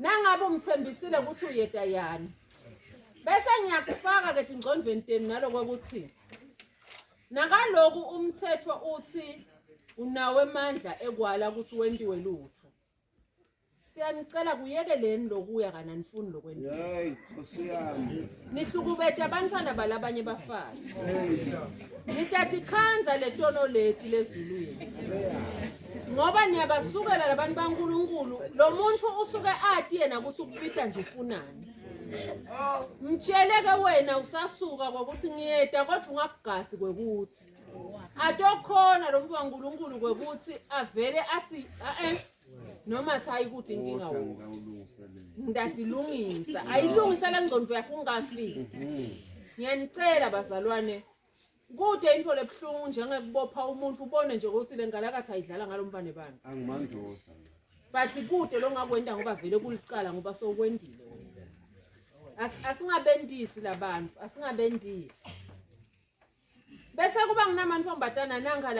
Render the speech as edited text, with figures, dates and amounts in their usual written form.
nangabe umthembisile ukuthi uyeda yani bese ngiyakufaka ke ingqondweni teni naloko ukuthi nakaloku umthetho uthi unawe amandla ekwala ukuthi wendiwe lutho siyanicela kuyekeleni lokuya kana nifuni lokwenza Hey, Nkosiyami. nihlukubethe abantwana balabanye bafana nithatha ikhanza letono leti lezulwini ngoba niyabasukela labantu baNkulunkulu lo muntu usuke athi yena ukuthi ukubita nje ufunani mtsheleke wena usasuka ngokuthi ngiyeda kodwa ungakugathi kwekuthi atokhona lo muntu waNkulunkulu kwekuthi avele athi noma thayi ukuthi inkinga wo ngidadilungisa ayilungisa le ngcondo yakho ungafiki ngiyanicela bazalwane kude into lebhlungu njengekubopha umuntu ubone nje ukuthi le ngalakathi ayidlala ngalomfane bani Angimandosa. bathi kude lo ngakwenda ngoba vele kulicala ngoba sokwendile asingabendisi labantu asingabendisi bese kuba nginamantfombatana nanga